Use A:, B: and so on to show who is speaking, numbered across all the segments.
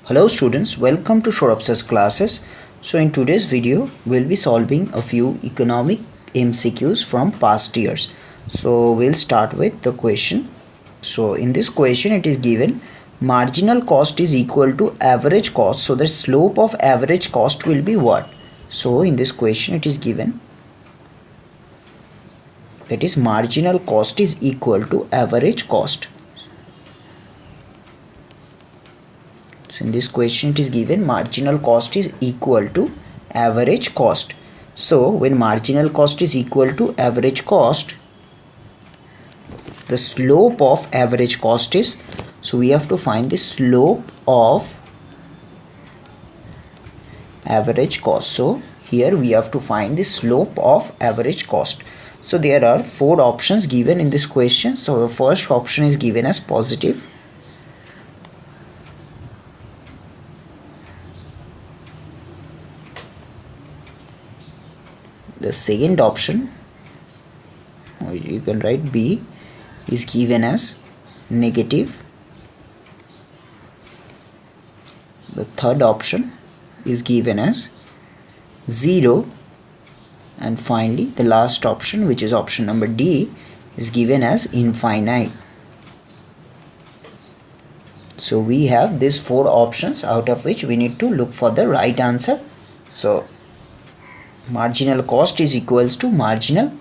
A: Hello students, welcome to Sourav's classes. So in today's video, we'll be solving a few economic MCQs from past years. So we'll start with the question. So in this question, it is given marginal cost is equal to average cost. So the slope of average cost will be what? So in this question, it is given that is marginal cost is equal to average cost. So in this question it is given marginal cost is equal to average cost. So when marginal cost is equal to average cost, the slope of average cost is, so we have to find the slope of average cost. So here we have to find the slope of average cost. So there are four options given in this question. So the first option is given as positive. The second option, or you can write B, is given as negative. The third option is given as 0. And finally, the last option, which is option number D, is given as infinite. So we have these four options, out of which we need to look for the right answer. So marginal cost is equals to marginal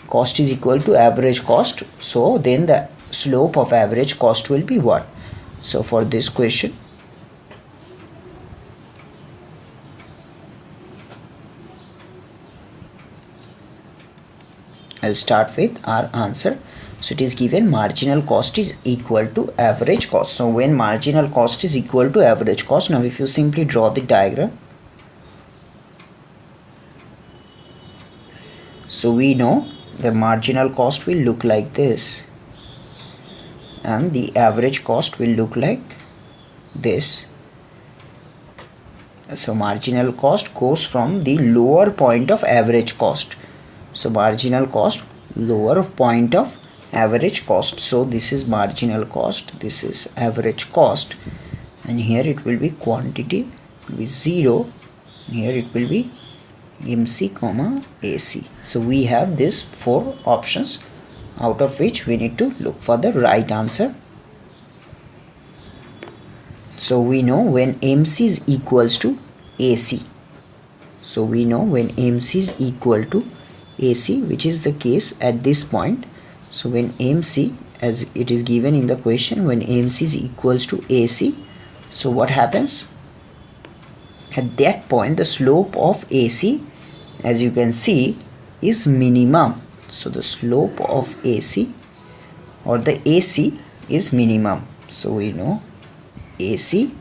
A: cost is equal to average cost. So then the slope of average cost will be what? So for this question, I'll start with our answer. So it is given marginal cost is equal to average cost. So when marginal cost is equal to average cost, now if you simply draw the diagram, so we know the marginal cost will look like this and the average cost will look like this. So marginal cost goes from the lower point of average cost. So marginal cost, lower point of average cost. So this is marginal cost, this is average cost, and here it will be quantity, it will be 0, and here it will be MC comma AC. So we have these four options, out of which we need to look for the right answer. So we know when MC is equals to AC. So we know when MC is equal to AC, which is the case at this point. So when MC, as it is given in the question, when MC is equals to AC, so what happens? At that point, the slope of AC, as you can see, is minimum. So the slope of AC or the AC is minimum. So we know AC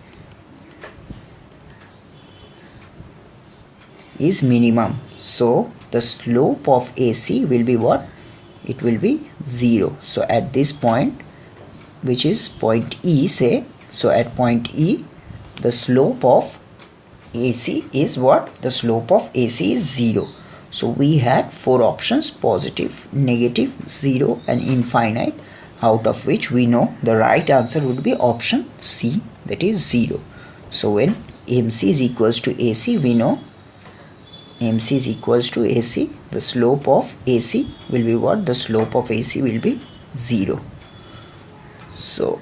A: is minimum. So the slope of AC will be what? It will be 0. So at this point, which is point E, say, so at point E, the slope of AC is what? The slope of AC is 0. So we had four options: positive, negative, 0 and infinite, out of which we know the right answer would be option C, that is 0. So when MC is equals to AC, we know MC is equals to AC, the slope of AC will be what? The slope of AC will be 0. So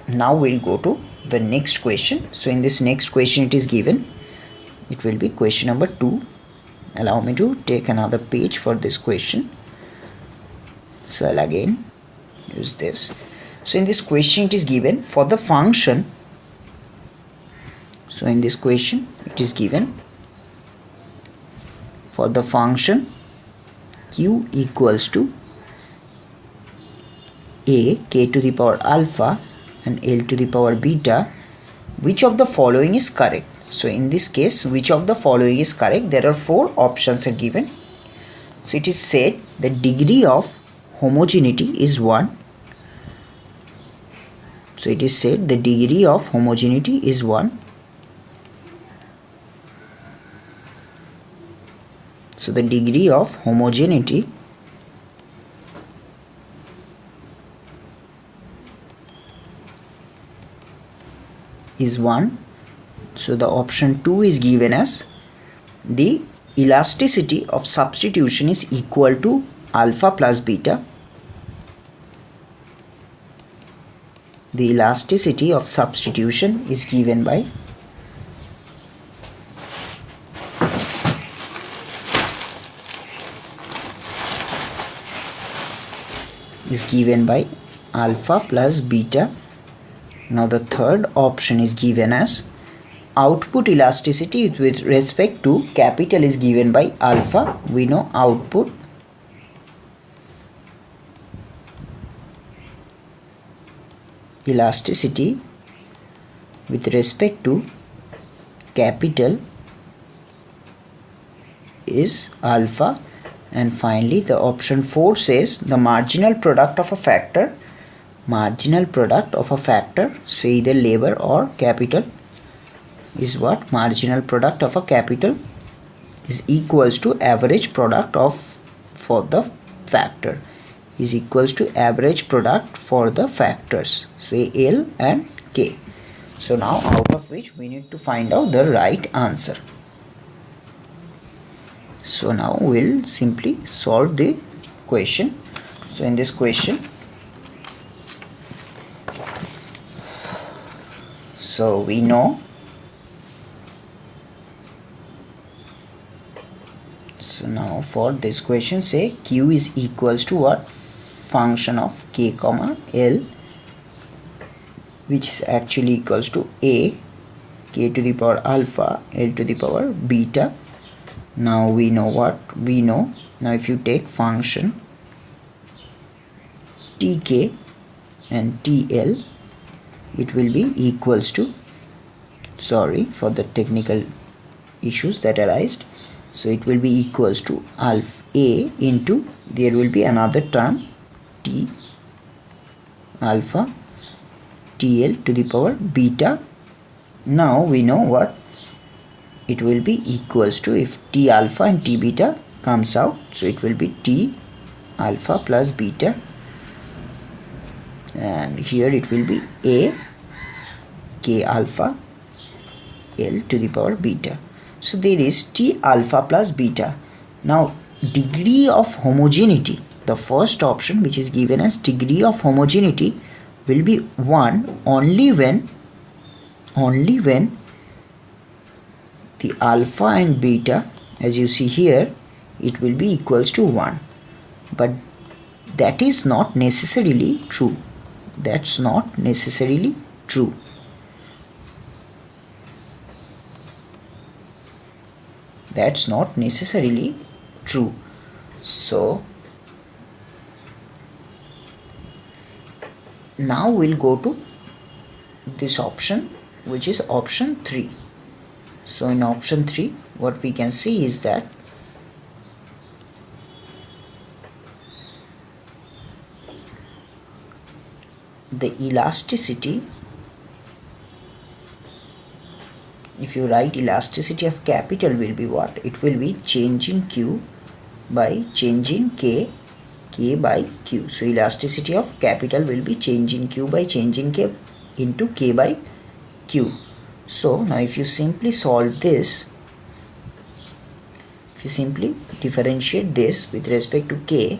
A: now we'll go to the next question. So in this next question, it is given, it will be question number 2. Allow me to take another page for this question. So I'll again use this. So in this question, it is given for the function. So in this question, it is given for the function q equals to a k to the power alpha and l to the power beta, which of the following is correct? So in this case, which of the following is correct? There are four options are given. So it is said the degree of homogeneity is 1. So it is said the degree of homogeneity is 1. So the degree of homogeneity is 1. So the option 2 is given as the elasticity of substitution is equal to alpha plus beta. The elasticity of substitution is given by alpha plus beta. Now the third option is given as output elasticity with respect to capital is given by alpha. We know output elasticity with respect to capital is alpha. And finally the option 4 says the marginal product of a factor, say either labor or capital, is what? Marginal product of a capital is equals to average product for the factor, is equals to average product for the factors, say L and K. So now out of which we need to find out the right answer. So now we'll simply solve the question. So in this question, so we know, so now for this question, say Q is equals to what? Function of K comma L, which is actually equals to A, K to the power alpha, L to the power beta. Now we know what we know. Now if you take function Tk and Tl, it will be equals to, sorry for the technical issues that arised, so it will be equals to alpha A into, there will be another term T alpha Tl to the power beta. Now we know what it will be equals to, if T alpha and T beta comes out, so it will be T alpha plus beta, and here it will be A K alpha L to the power beta. So there is T alpha plus beta. Now degree of homogeneity, the first option which is given as degree of homogeneity will be 1 only when the alpha and beta, as you see here, it will be equals to 1. But that is not necessarily true. That's not necessarily true. That's not necessarily true. So now we'll go to this option, which is option 3. So in option 3, what we can see is that the elasticity, if you write elasticity of capital will be what? It will be changing Q by changing K, K by Q. So elasticity of capital will be changing Q by changing K into K by Q. So now if you simply solve this, if you simply differentiate this with respect to K,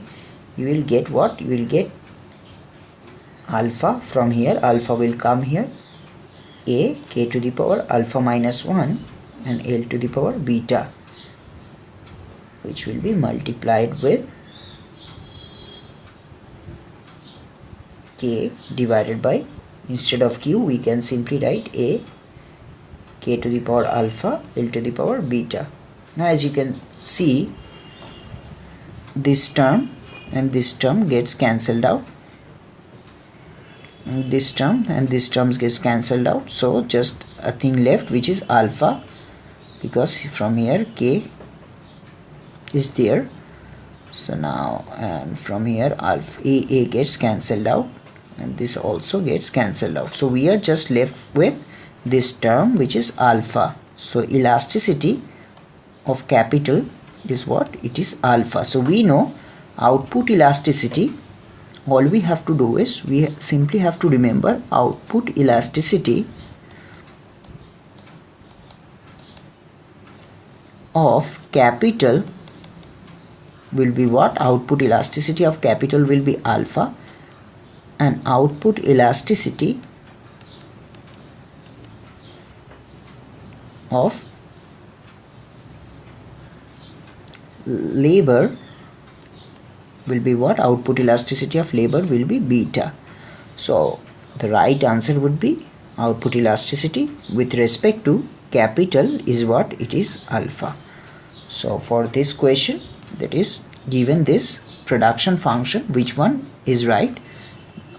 A: you will get what? You will get alpha from here, alpha will come here, A K to the power alpha minus 1 and L to the power beta, which will be multiplied with K divided by, instead of Q we can simply write A K to the power alpha L to the power beta. Now as you can see, this term and this term gets cancelled out, and this term and this terms gets cancelled out, so just a thing left which is alpha, because from here K is there. So now, and from here alpha A gets cancelled out and this also gets cancelled out, so we are just left with this term which is alpha. So elasticity of capital is what? It is alpha. So we know output elasticity, all we have to do is we simply have to remember output elasticity of capital will be what? Output elasticity of capital will be alpha, and output elasticity of labor will be what? Output elasticity of labor will be beta. So the right answer would be output elasticity with respect to capital is what? It is alpha. So for this question, that is given this production function, which one is right?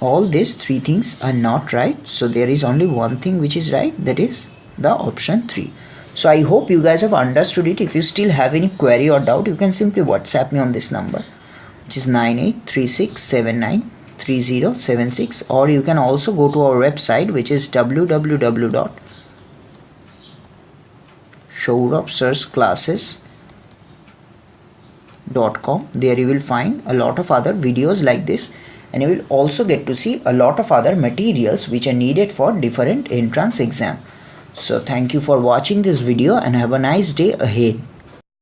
A: All these three things are not right, so there is only one thing which is right, that is the option 3. So I hope you guys have understood it. If you still have any query or doubt, you can simply WhatsApp me on this number, which is 9836793076, or you can also go to our website, which is www.souravsirsclasses.com. There you will find a lot of other videos like this, and you will also get to see a lot of other materials which are needed for different entrance exam. So thank you for watching this video and have a nice day ahead.